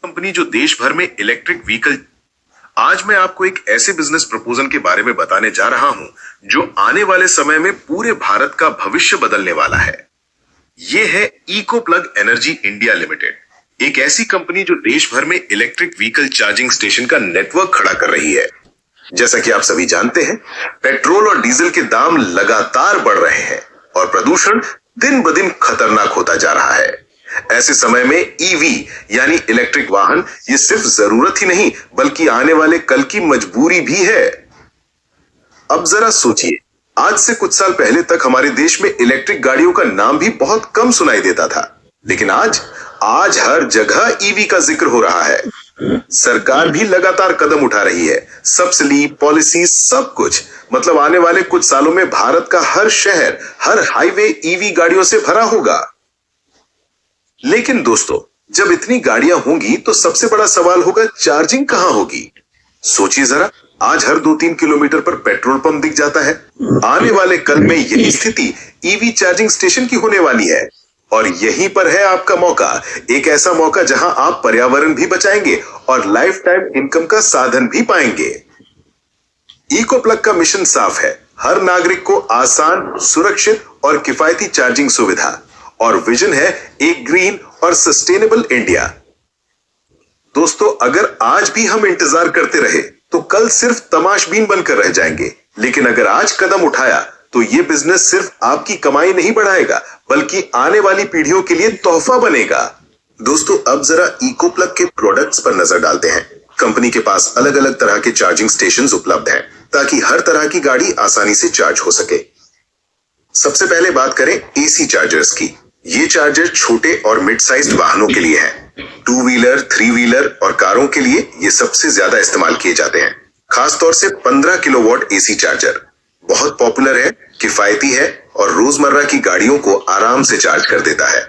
Company जो देश भर में इलेक्ट्रिक व्हीकल। आज मैं आपको एक ऐसे बिजनेस प्रपोजल के बारे में बताने जा रहा हूं जो आने वाले समय में पूरे भारत का भविष्य बदलने वाला है। ये है Eco Plug Energy India Limited, एक ऐसी कंपनी जो देश भर में इलेक्ट्रिक व्हीकल चार्जिंग स्टेशन का नेटवर्क खड़ा कर रही है। जैसा कि आप सभी जानते हैं, पेट्रोल और डीजल के दाम लगातार बढ़ रहे हैं और प्रदूषण दिन ब दिन खतरनाक होता जा रहा है। ऐसे समय में ईवी यानी इलेक्ट्रिक वाहन ये सिर्फ जरूरत ही नहीं बल्कि आने वाले कल की मजबूरी भी है। अब जरा सोचिए, आज से कुछ साल पहले तक हमारे देश में इलेक्ट्रिक गाड़ियों का नाम भी बहुत कम सुनाई देता था, लेकिन आज हर जगह ईवी का जिक्र हो रहा है। सरकार भी लगातार कदम उठा रही है, सब्सिडी, पॉलिसी, सब कुछ। मतलब आने वाले कुछ सालों में भारत का हर शहर, हर हाईवे ईवी गाड़ियों से भरा होगा। लेकिन दोस्तों, जब इतनी गाड़ियां होंगी तो सबसे बड़ा सवाल होगा, चार्जिंग कहां होगी? सोचिए जरा, आज हर 2-3 किलोमीटर पर पेट्रोल पंप दिख जाता है। आने वाले कल में यही स्थिति ईवी चार्जिंग स्टेशन की होने वाली है और यहीं पर है आपका मौका, एक ऐसा मौका जहां आप पर्यावरण भी बचाएंगे और लाइफ टाइम इनकम का साधन भी पाएंगे। इको प्लग का मिशन साफ है, हर नागरिक को आसान, सुरक्षित और किफायती चार्जिंग सुविधा, और विजन है एक ग्रीन और सस्टेनेबल इंडिया। दोस्तों, अगर आज भी हम इंतजार करते रहे तो कल सिर्फ तमाशबीन बनकर रह जाएंगे, लेकिन अगर आज कदम उठाया तो ये बिजनेस सिर्फ आपकी कमाई नहीं बढ़ाएगा बल्कि आने वाली पीढ़ियों के लिए तोहफा बनेगा। दोस्तों, अब जरा इको प्लग के प्रोडक्ट्स पर नजर डालते हैं। कंपनी के पास अलग अलग तरह के चार्जिंग स्टेशंस उपलब्ध हैं ताकि हर तरह की गाड़ी आसानी से चार्ज हो सके। सबसे पहले बात करें एसी चार्जर्स की। ये चार्जर छोटे और मिड साइज्ड वाहनों के लिए है। 2 व्हीलर, 3 व्हीलर और कारों के लिए ये सबसे ज्यादा इस्तेमाल किए जाते हैं। खासतौर से 15 किलोवाट एसी चार्जर बहुत पॉपुलर है, किफायती है और रोजमर्रा की गाड़ियों को आराम से चार्ज कर देता है।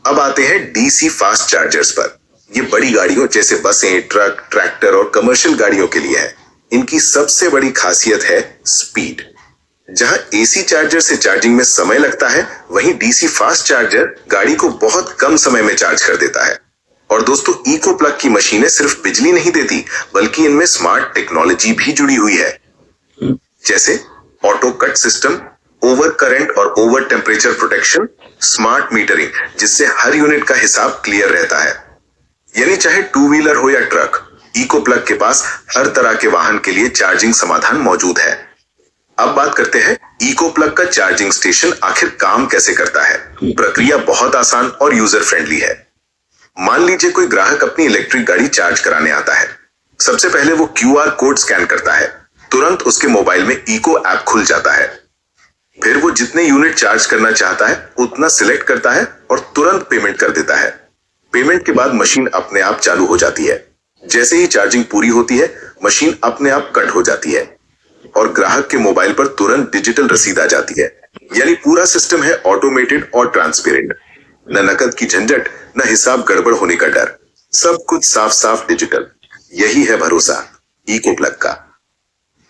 अब आते हैं डीसी फास्ट चार्जर्स पर। ये बड़ी गाड़ियों जैसे बसें, ट्रक, ट्रैक्टर और कमर्शियल गाड़ियों के लिए है। इनकी सबसे बड़ी खासियत है स्पीड। जहां एसी चार्जर से चार्जिंग में समय लगता है, वहीं डीसी फास्ट चार्जर गाड़ी को बहुत कम समय में चार्ज कर देता है। और दोस्तों, इको प्लग की मशीनें सिर्फ बिजली नहीं देती बल्कि इनमें स्मार्ट टेक्नोलॉजी भी जुड़ी हुई है, जैसे auto cut system, over current और over temperature protection, smart metering, जिससे हर यूनिट का हिसाब क्लियर रहता है। यानी चाहे 2 व्हीलर हो या ट्रक, इको प्लग के पास हर तरह के वाहन के लिए चार्जिंग समाधान मौजूद है। अब बात करते हैं इको प्लग का चार्जिंग स्टेशन आखिर काम कैसे करता है। प्रक्रिया बहुत आसान और यूजर फ्रेंडली है। मान लीजिए कोई ग्राहक अपनी इलेक्ट्रिक गाड़ी चार्ज कराने आता है। सबसे पहले वो क्यूआर कोड स्कैन करता है, तुरंत उसके मोबाइल में इको ऐप खुल जाता है। फिर वो जितने यूनिट चार्ज करना चाहता है उतना सिलेक्ट करता है और तुरंत पेमेंट कर देता है। पेमेंट के बाद मशीन अपने आप चालू हो जाती है। जैसे ही चार्जिंग पूरी होती है, मशीन अपने आप कट हो जाती है और ग्राहक के मोबाइल पर तुरंत डिजिटल रसीद आ जाती है। यानी पूरा सिस्टम है ऑटोमेटेड और ट्रांसपेरेंट। न नकद की झंझट, न हिसाब गड़बड़ होने का डर, सब कुछ साफ साफ डिजिटल। यही है भरोसा इको प्लग का।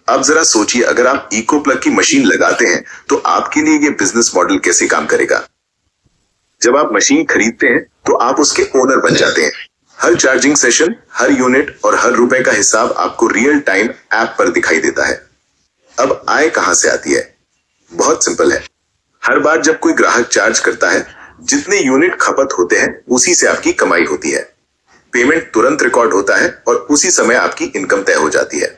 अब जरा सोचिए, अगर आप इको प्लग की मशीन लगाते हैं तो आपके लिए ये बिजनेस मॉडल कैसे काम करेगा। जब आप मशीन खरीदते हैं तो आप उसके ओनर बन जाते हैं। हर चार्जिंग सेशन, हर यूनिट और हर रुपए का हिसाब आपको रियल टाइम ऐप पर दिखाई देता है। अब आय कहां से आती है? बहुत सिंपल है। हर बार जब कोई ग्राहक चार्ज करता है, जितने यूनिट खपत होते हैं उसी से आपकी कमाई होती है। पेमेंट तुरंत रिकॉर्ड होता है और उसी समय आपकी इनकम तय हो जाती है।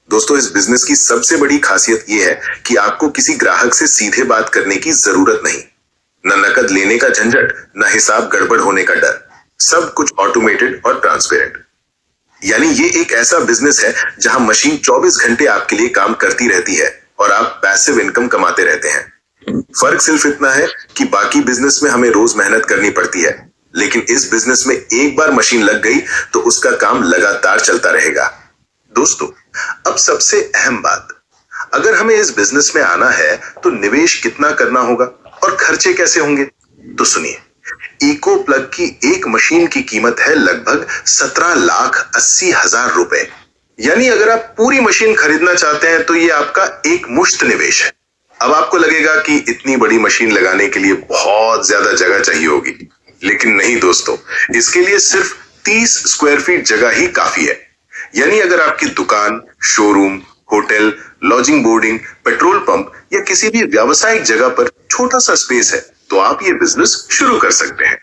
दोस्तों, इस बिजनेस की सबसे बड़ी खासियत यह है कि आपको किसी ग्राहक से सीधे बात करने की जरूरत नहीं। न नकद लेने का झंझट, न हिसाब गड़बड़ होने का डर, सब कुछ ऑटोमेटेड और ट्रांसपेरेंट। यानी ये एक ऐसा बिजनेस है जहां मशीन 24 घंटे आपके लिए काम करती रहती है और आप पैसिव इनकम कमाते रहते हैं। फर्क सिर्फ इतना है कि बाकी बिजनेस में हमें रोज मेहनत करनी पड़ती है, लेकिन इस बिजनेस में एक बार मशीन लग गई तो उसका काम लगातार चलता रहेगा। दोस्तों, अब सबसे अहम बात, अगर हमें इस बिजनेस में आना है तो निवेश कितना करना होगा और खर्चे कैसे होंगे? तो सुनिए, इको प्लग की एक मशीन की कीमत है लगभग 17,80,000 रुपए। यानी अगर आप पूरी मशीन खरीदना चाहते हैं तो ये आपका एक मुश्त निवेश है। अब आपको लगेगा कि इतनी बड़ी मशीन लगाने के लिए बहुत ज्यादा जगह चाहिए होगी, लेकिन नहीं दोस्तों, इसके लिए सिर्फ 30 स्क्वायर फीट जगह ही काफी है। यानी अगर आपकी दुकान, showroom, hotel, lodging, boarding, petrol pump या किसी भी व्यावसायिक जगह पर छोटा सा स्पेस है तो आप ये बिजनेस शुरू कर सकते हैं।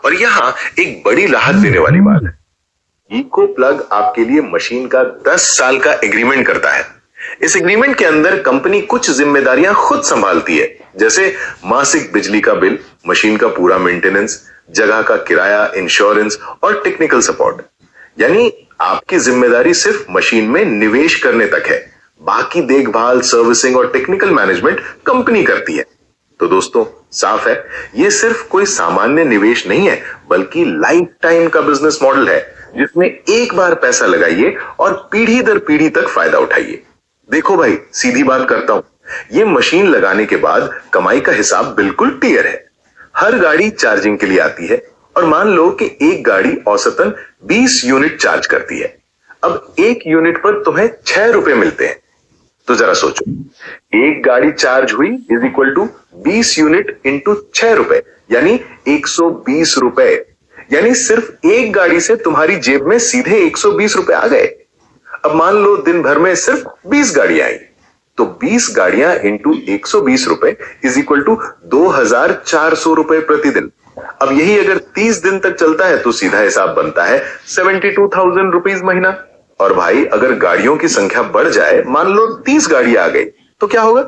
और यहाँ एक बड़ी राहत देने वाली बात है, इको प्लग आपके लिए मशीन का 10 साल का एग्रीमेंट करता है। इस एग्रीमेंट के अंदर कंपनी कुछ जिम्मेदारियां खुद संभालती है, जैसे मासिक बिजली का बिल, मशीन का पूरा मेंटेनेंस, जगह का किराया, इंश्योरेंस और टेक्निकल सपोर्ट। यानी आपकी जिम्मेदारी सिर्फ मशीन में निवेश करने तक है, बाकी देखभाल, सर्विसिंग और टेक्निकल मैनेजमेंट कंपनी करती है। तो दोस्तों साफ है, ये सिर्फ कोई सामान्य निवेश नहीं है, बल्कि लाइफ टाइम का बिजनेस मॉडल है, जिसमें एक बार पैसा लगाइए और पीढ़ी दर पीढ़ी तक फायदा उठाइए। देखो भाई, सीधी बात करता हूं, ये मशीन लगाने के बाद कमाई का हिसाब बिल्कुल क्लियर है। हर गाड़ी चार्जिंग के लिए आती है और मान लो कि एक गाड़ी औसतन 20 यूनिट चार्ज करती है। अब एक यूनिट पर तुम्हें 6 रुपए मिलते हैं। तो जरा सोचो, एक गाड़ी चार्ज हुई is equal to 20 unit into 6 रुपए, यानी 120 रुपए। यानी सिर्फ एक गाड़ी से तुम्हारी जेब में सीधे 120 रुपए आ गए। अब मान लो दिन भर में सिर्फ 20 गाड़ियां आई, तो 20 गाड़ियां इंटू 120 रुपए इज इक्वल टू 2400 रुपए प्रतिदिन। अब यही अगर 30 दिन तक चलता है तो सीधा हिसाब बनता है 72,000 रुपीज महीना। और भाई अगर गाड़ियों की संख्या बढ़ जाए, मान लो 30 गाड़ियां आ गई, तो क्या होगा?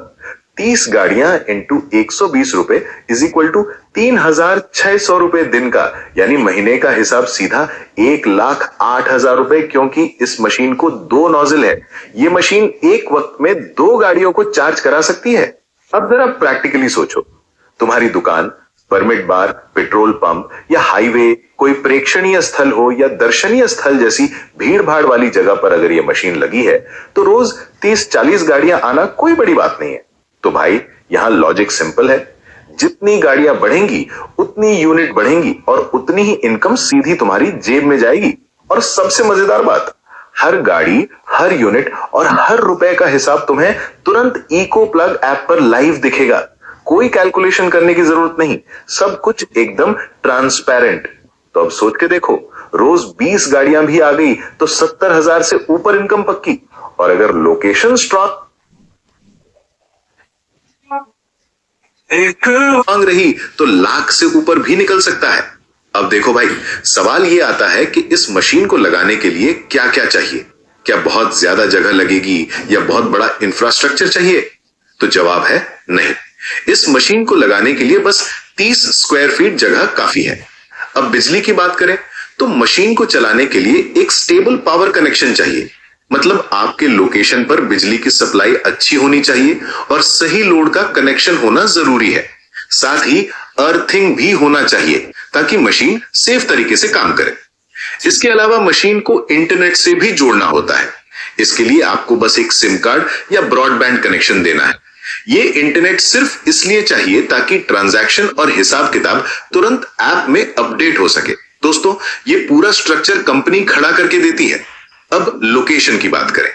30 गाड़ियां इंटू 120 रुपए इज इक्वल टू 3,600 रुपए दिन का, यानी महीने का हिसाब सीधा 1,08,000 रुपए, क्योंकि इस मशीन को 2 नोजल है। ये मशीन एक वक्त में 2 गाड़ियों को चार्ज करा सकती है। अब जरा प्रैक्टिकली सोचो, तुम्हारी दुकान, परमिट बार, पेट्रोल पंप या हाईवे, कोई प्रेक्षणीय स्थल हो या दर्शनीय स्थल जैसी भीड़ भाड़ वाली जगह पर अगर ये मशीन लगी है तो रोज 30-40 गाड़ियां आना कोई बड़ी बात नहीं है। तो भाई यहां लॉजिक सिंपल है, जितनी गाड़ियां बढ़ेंगी उतनी यूनिट बढ़ेंगी और उतनी ही इनकम सीधी तुम्हारी जेब में जाएगी। और सबसे मजेदार बात, हर गाड़ी, हर यूनिट और हर रुपए का हिसाब तुम्हें तुरंत इको प्लग ऐप पर लाइव दिखेगा। कोई कैलकुलेशन करने की जरूरत नहीं, सब कुछ एकदम ट्रांसपेरेंट। तो अब सोच के देखो, रोज 20 गाड़ियां भी आ गई तो 70,000 से ऊपर इनकम पक्की। और अगर लोकेशन स्ट्रॉन्ग मांग रही तो लाख से ऊपर भी निकल सकता है। अब देखो भाई, सवाल यह आता है कि इस मशीन को लगाने के लिए क्या क्या चाहिए? क्या बहुत ज्यादा जगह लगेगी या बहुत बड़ा इंफ्रास्ट्रक्चर चाहिए? तो जवाब है नहीं। इस मशीन को लगाने के लिए बस 30 स्क्वायर फीट जगह काफी है। अब बिजली की बात करें तो मशीन को चलाने के लिए एक स्टेबल पावर कनेक्शन चाहिए। मतलब आपके लोकेशन पर बिजली की सप्लाई अच्छी होनी चाहिए और सही लोड का कनेक्शन होना जरूरी है। साथ ही अर्थिंग भी होना चाहिए ताकि मशीन सेफ तरीके से काम करे। इसके अलावा मशीन को इंटरनेट से भी जोड़ना होता है। इसके लिए आपको बस एक सिम कार्ड या ब्रॉडबैंड कनेक्शन देना है। ये इंटरनेट सिर्फ इसलिए चाहिए ताकि ट्रांजैक्शन और हिसाब किताब तुरंत ऐप में अपडेट हो सके। दोस्तों, ये पूरा स्ट्रक्चर कंपनी खड़ा करके देती है। अब लोकेशन की बात करें।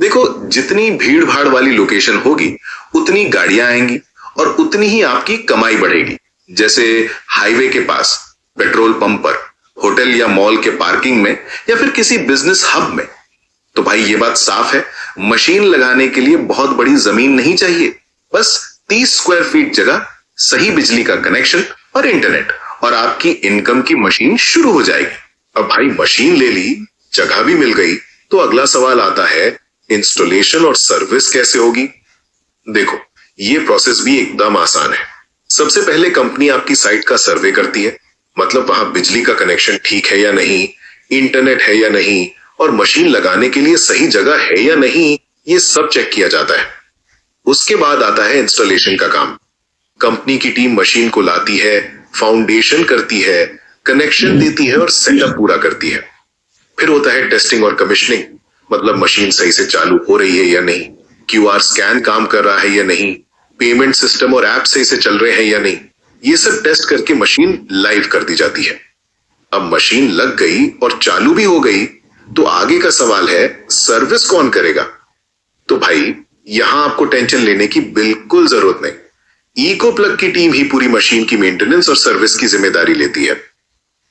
देखो, जितनी भीड़ भाड़ वाली लोकेशन होगी उतनी गाड़ियां आएंगी और उतनी ही आपकी कमाई बढ़ेगी। जैसे हाईवे के पास, पेट्रोल पंप पर, होटल या मॉल के पार्किंग में या फिर किसी बिजनेस हब में। तो भाई ये बात साफ है, मशीन लगाने के लिए बहुत बड़ी जमीन नहीं चाहिए, बस 30 स्क्वायर फीट जगह, सही बिजली का कनेक्शन और इंटरनेट, और आपकी इनकम की मशीन शुरू हो जाएगी। अब भाई मशीन ले ली, जगह भी मिल गई, तो अगला सवाल आता है इंस्टॉलेशन और सर्विस कैसे होगी? देखो, ये प्रोसेस भी एकदम आसान है। सबसे पहले कंपनी आपकी साइट का सर्वे करती है, मतलब वहां बिजली का कनेक्शन ठीक है या नहीं, इंटरनेट है या नहीं, और मशीन लगाने के लिए सही जगह है या नहीं, ये सब चेक किया जाता है। उसके बाद आता है इंस्टॉलेशन का काम। कंपनी की टीम मशीन को लाती है, फाउंडेशन करती है, कनेक्शन देती है और सेटअप पूरा करती है। फिर होता है टेस्टिंग और कमीशनिंग, मतलब मशीन सही से चालू हो रही है या नहीं, क्यूआर स्कैन काम कर रहा है या नहीं, पेमेंट सिस्टम और ऐप सही से चल रहे हैं या नहीं, ये सब टेस्ट करके मशीन लाइव कर दी जाती है। अब मशीन लग गई और चालू भी हो गई, तो आगे का सवाल है सर्विस कौन करेगा? तो भाई यहां आपको टेंशन लेने की बिल्कुल जरूरत नहीं। इको प्लग की टीम ही पूरी मशीन की मेंटेनेंस और सर्विस की जिम्मेदारी लेती है।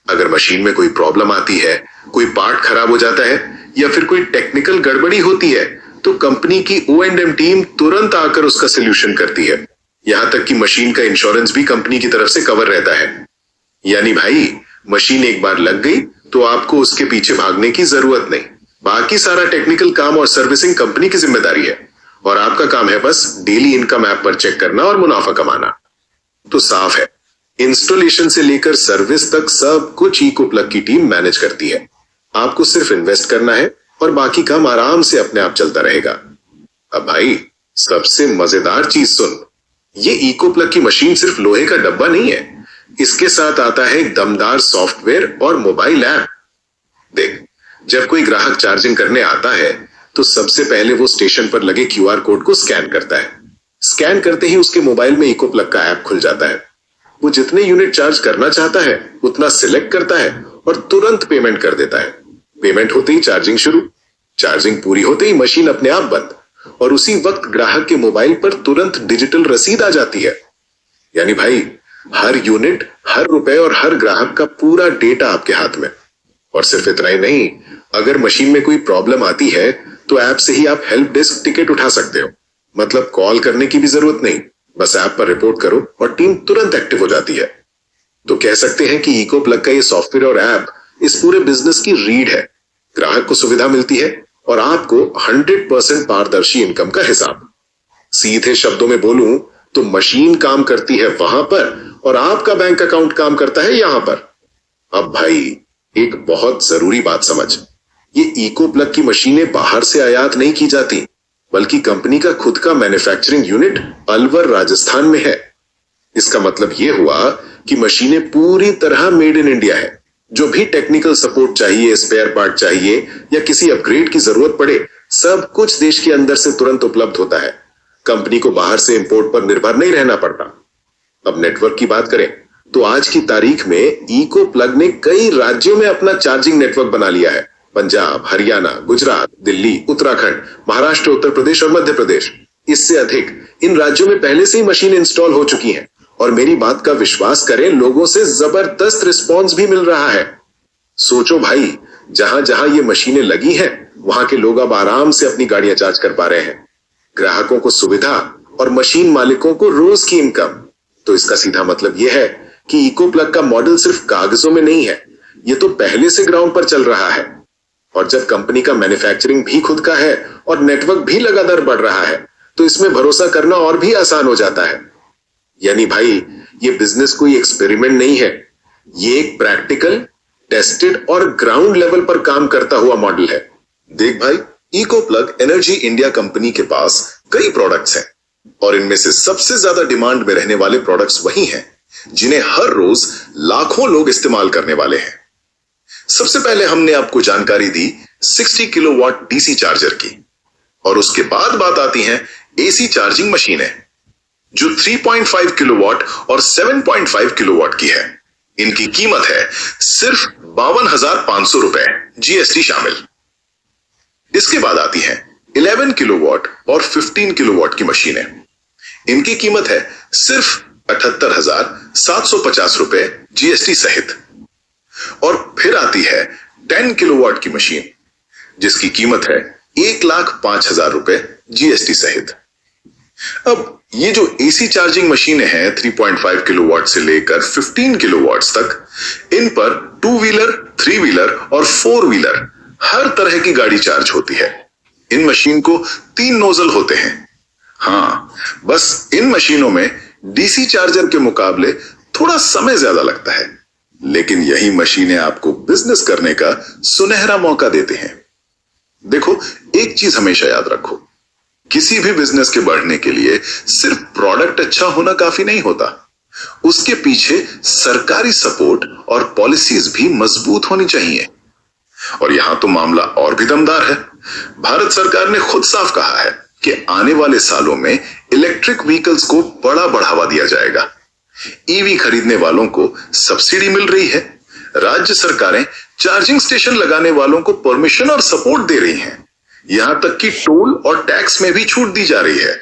अगर मशीन में कोई प्रॉब्लम आती है, कोई पार्ट खराब हो जाता है या फिर कोई टेक्निकल गड़बड़ी होती है, तो कंपनी की O&M टीम तुरंत आकर उसका सोल्यूशन करती है। यहां तक कि मशीन का इंश्योरेंस भी कंपनी की तरफ से कवर रहता है। यानी भाई, मशीन एक बार लग गई तो आपको उसके पीछे भागने की जरूरत नहीं। बाकी सारा टेक्निकल काम और सर्विसिंग कंपनी की जिम्मेदारी है और आपका काम है बस डेली इनकम ऐप पर चेक करना और मुनाफा कमाना। तो साफ है, इंस्टॉलेशन से लेकर सर्विस तक सब कुछ इको प्लग की टीम मैनेज करती है। आपको सिर्फ इन्वेस्ट करना है और बाकी काम आराम से अपने आप चलता रहेगा। अब भाई, सबसे मजेदार चीज सुन, ये इको प्लग की मशीन सिर्फ लोहे का डब्बा नहीं है, इसके साथ आता है एक दमदार सॉफ्टवेयर और मोबाइल ऐप। देख, जब कोई ग्राहक चार्जिंग करने आता है तो सबसे पहले वो स्टेशन पर लगे QR कोड को स्कैन करता है। स्कैन करते ही उसके मोबाइल में इको प्लग का ऐप खुल जाता है। वो जितने यूनिट चार्ज करना चाहता है उतना सिलेक्ट करता है और तुरंत पेमेंट कर देता है। पेमेंट होते ही चार्जिंग शुरू, चार्जिंग पूरी होते ही मशीन अपने आप बंद और उसी वक्त ग्राहक के मोबाइल पर तुरंत डिजिटल रसीद आ जाती है। यानी भाई, हर यूनिट, हर रुपए और हर ग्राहक का पूरा डेटा आपके हाथ में। और सिर्फ इतना ही नहीं, अगर मशीन में कोई प्रॉब्लम आती है तो ऐप से ही आप हेल्प डेस्क टिकट उठा सकते हो। मतलब कॉल करने की भी जरूरत नहीं, बस ऐप पर रिपोर्ट करो और टीम तुरंत एक्टिव हो जाती है। तो कह सकते हैं कि इको प्लग का ये सॉफ्टवेयर और ऐप इस पूरे बिजनेस की रीढ़ है। ग्राहक को सुविधा मिलती है और आपको 100% पारदर्शी इनकम का हिसाब। सीधे शब्दों में बोलूं तो मशीन काम करती है वहां पर और आपका बैंक अकाउंट काम करता है यहां पर। अब भाई, एक बहुत जरूरी बात समझ, ये इको प्लग की मशीनें बाहर से आयात नहीं की जाती, बल्कि कंपनी का खुद का मैन्युफैक्चरिंग यूनिट अलवर राजस्थान में है। इसका मतलब यह हुआ कि मशीनें पूरी तरह मेड इन इंडिया है। जो भी टेक्निकल सपोर्ट चाहिए, स्पेयर पार्ट चाहिए या किसी अपग्रेड की जरूरत पड़े, सब कुछ देश के अंदर से तुरंत उपलब्ध होता है। कंपनी को बाहर से इंपोर्ट पर निर्भर नहीं रहना पड़ता। अब नेटवर्क की बात करें तो आज की तारीख में इको प्लग ने कई राज्यों में अपना चार्जिंग नेटवर्क बना लिया है। पंजाब, हरियाणा, गुजरात, दिल्ली, उत्तराखंड, महाराष्ट्र, उत्तर प्रदेश और मध्य प्रदेश, इससे अधिक इन राज्यों में पहले से ही मशीन इंस्टॉल हो चुकी हैं। और मेरी बात का विश्वास करें, लोगों से जबरदस्त रिस्पॉन्स भी मिल रहा है। सोचो भाई, जहां जहां ये मशीनें लगी हैं, वहां के लोग अब आराम से अपनी गाड़ियां चार्ज कर पा रहे हैं। ग्राहकों को सुविधा और मशीन मालिकों को रोज की इनकम। तो इसका सीधा मतलब यह है कि इको प्लग का मॉडल सिर्फ कागजों में नहीं है, ये तो पहले से ग्राउंड पर चल रहा है। और जब कंपनी का मैन्युफैक्चरिंग भी खुद का है और नेटवर्क भी लगातार बढ़ रहा है, तो इसमें भरोसा करना और भी आसान हो जाता है। यानी भाई, ये बिजनेस कोई एक्सपेरिमेंट नहीं है, ये एक प्रैक्टिकल, टेस्टेड और ग्राउंड लेवल पर काम करता हुआ मॉडल है। देख भाई, Eco Plug Energy India company के पास कई प्रोडक्ट्स हैं और इनमें से सबसे ज्यादा डिमांड में रहने वाले प्रोडक्ट्स वही हैं जिन्हें हर रोज लाखों लोग इस्तेमाल करने वाले हैं। सबसे पहले हमने आपको जानकारी दी 60 किलोवाट डीसी चार्जर की, और उसके बाद बात आती है एसी चार्जिंग मशीनें जो 3.5 किलोवाट और 7.5 किलोवाट की है। इनकी कीमत है सिर्फ 52,500 रुपए, जीएसटी शामिल। इसके बाद आती है 11 किलोवाट और 15 किलोवाट की मशीनें। इनकी कीमत है सिर्फ 78,750 रुपए, जीएसटी सहित। और फिर आती है 10 किलोवाट की मशीन जिसकी कीमत है 1,05,000 रुपए, जीएसटी सहित। अब ये जो एसी चार्जिंग मशीनें हैं 3.5 किलोवाट से लेकर 15 किलोवाट तक, इन पर 2 व्हीलर, 3 व्हीलर और 4 व्हीलर हर तरह की गाड़ी चार्ज होती है। इन मशीन को 3 नोजल होते हैं। हाँ, बस इन मशीनों में डीसी चार्जर के मुकाबले थोड़ा समय ज्यादा लगता है, लेकिन यही मशीनें आपको बिजनेस करने का सुनहरा मौका देते हैं। देखो, एक चीज हमेशा याद रखो, किसी भी बिजनेस के बढ़ने के लिए सिर्फ प्रोडक्ट अच्छा होना काफी नहीं होता, उसके पीछे सरकारी सपोर्ट और पॉलिसीज भी मजबूत होनी चाहिए। और यहां तो मामला और भी दमदार है। भारत सरकार ने खुद साफ कहा है कि आने वाले सालों में इलेक्ट्रिक व्हीकल्स को बड़ा बढ़ावा दिया जाएगा। ईवी खरीदने वालों को सब्सिडी मिल रही है। राज्य सरकारें चार्जिंग स्टेशन लगाने वालों को परमिशन और सपोर्ट दे रही हैं। यहां तक कि टोल और टैक्स में भी छूट दी जा रही है।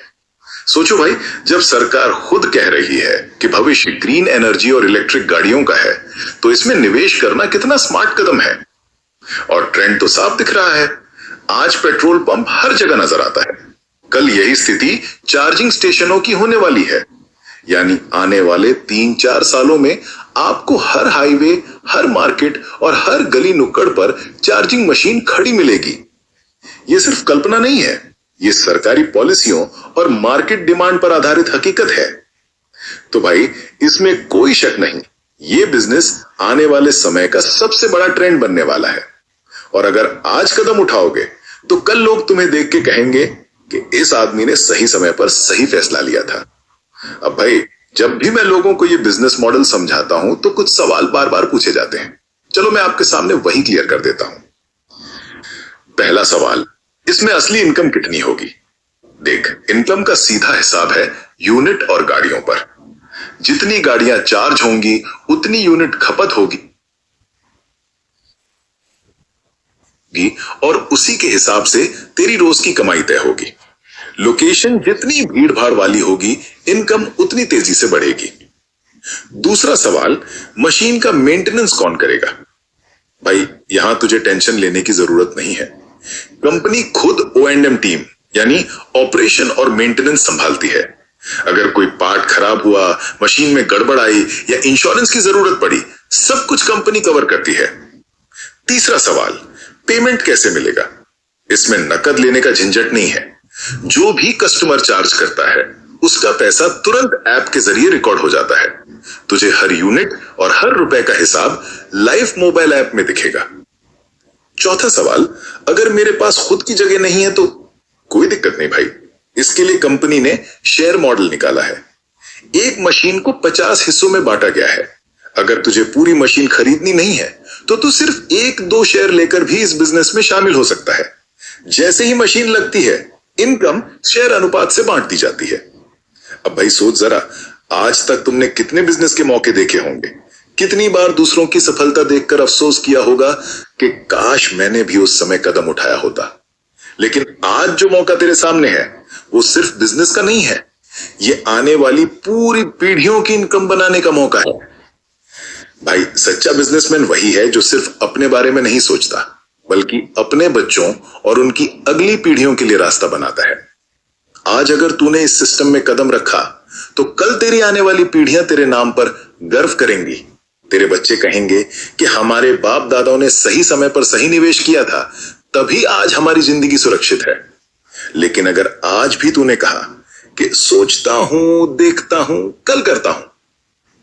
सोचो भाई, जब सरकार खुद कह रही है कि भविष्य ग्रीन एनर्जी और इलेक्ट्रिक गाड़ियों का है, तो इसमें निवेश करना कितना स्मार्ट कदम है। और ट्रेंड तो साफ दिख रहा है। आज पेट्रोल पंप हर जगह नजर आता है। कल यही स्थिति चार्जिंग स्टेशनों की होने वाली है। यानी आने वाले 3-4 सालों में आपको हर हाईवे, हर मार्केट और हर गली नुक्कड़ पर चार्जिंग मशीन खड़ी मिलेगी। ये सिर्फ कल्पना नहीं है, ये सरकारी पॉलिसियों और मार्केट डिमांड पर आधारित हकीकत है। तो भाई, इसमें कोई शक नहीं, ये बिजनेस आने वाले समय का सबसे बड़ा ट्रेंड बनने वाला है। और अगर आज कदम उठाओगे तो कल लोग तुम्हें देख के कहेंगे कि इस आदमी ने सही समय पर सही फैसला लिया था। अब भाई, जब भी मैं लोगों को ये बिजनेस मॉडल समझाता हूं तो कुछ सवाल बार बार पूछे जाते हैं। चलो मैं आपके सामने वही क्लियर कर देता हूं। पहला सवाल, इसमें असली इनकम कितनी होगी? देख, इनकम का सीधा हिसाब है यूनिट और गाड़ियों पर। जितनी गाड़ियां चार्ज होंगी उतनी यूनिट खपत होगी और उसी के हिसाब से तेरी रोज की कमाई तय होगी। लोकेशन जितनी भीड़ भाड़ वाली होगी, इनकम उतनी तेजी से बढ़ेगी। दूसरा सवाल, मशीन का मेंटेनेंस कौन करेगा? भाई, यहां तुझे टेंशन लेने की जरूरत नहीं है। कंपनी खुद O&M टीम यानी ऑपरेशन और मेंटेनेंस संभालती है। अगर कोई पार्ट खराब हुआ, मशीन में गड़बड़ आई या इंश्योरेंस की जरूरत पड़ी, सब कुछ कंपनी कवर करती है। तीसरा सवाल, पेमेंट कैसे मिलेगा? इसमें नकद लेने का झंझट नहीं है। जो भी कस्टमर चार्ज करता है उसका पैसा तुरंत ऐप के जरिए रिकॉर्ड हो जाता है। तुझे हर यूनिट और हर रुपए का हिसाब लाइव मोबाइल ऐप में दिखेगा। चौथा सवाल, अगर मेरे पास खुद की जगह नहीं है तो? कोई दिक्कत नहीं भाई, इसके लिए कंपनी ने शेयर मॉडल निकाला है। एक मशीन को 50 हिस्सों में बांटा गया है। अगर तुझे पूरी मशीन खरीदनी नहीं है तो तू सिर्फ 1-2 शेयर लेकर भी इस बिजनेस में शामिल हो सकता है। जैसे ही मशीन लगती है, इनकम शेयर अनुपात से बांट दी जाती है। अब भाई सोच जरा, आज तक तुमने कितने बिजनेस के मौके देखे होंगे? कितनी बार दूसरों की सफलता देखकर अफसोस किया होगा कि काश मैंने भी उस समय कदम उठाया होता। लेकिन आज जो मौका तेरे सामने है वो सिर्फ बिजनेस का नहीं है, ये आने वाली पूरी पीढ़ियों की इनकम बनाने का मौका है। भाई, सच्चा बिजनेसमैन वही है जो सिर्फ अपने बारे में नहीं सोचता, बल्कि अपने बच्चों और उनकी अगली पीढ़ियों के लिए रास्ता बनाता है। आज अगर तूने इस सिस्टम में कदम रखा तो कल तेरी आने वाली पीढ़ियां तेरे नाम पर गर्व करेंगी। तेरे बच्चे कहेंगे कि हमारे बाप दादाओं ने सही समय पर सही निवेश किया था, तभी आज हमारी जिंदगी सुरक्षित है। लेकिन अगर आज भी तूने कहा कि सोचता हूं, देखता हूं, कल करता हूं,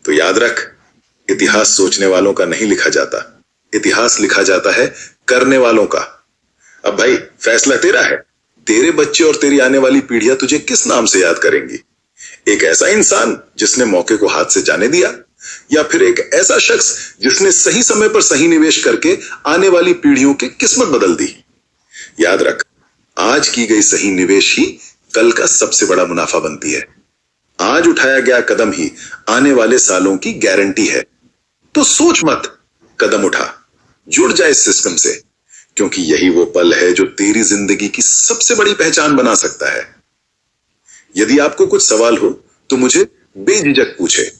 तो याद रख, इतिहास सोचने वालों का नहीं लिखा जाता, इतिहास लिखा जाता है करने वालों का। अब भाई, फैसला तेरा है। तेरे बच्चे और तेरी आने वाली पीढ़ियां तुझे किस नाम से याद करेंगी? एक ऐसा इंसान जिसने मौके को हाथ से जाने दिया, या फिर एक ऐसा शख्स जिसने सही समय पर सही निवेश करके आने वाली पीढ़ियों की किस्मत बदल दी? याद रख, आज की गई सही निवेश ही कल का सबसे बड़ा मुनाफा बनती है। आज उठाया गया कदम ही आने वाले सालों की गारंटी है। तो सोच मत, कदम उठा, जुड़ जाए इस सिस्टम से, क्योंकि यही वो पल है जो तेरी जिंदगी की सबसे बड़ी पहचान बना सकता है। यदि आपको कुछ सवाल हो तो मुझे बेझिझक पूछे।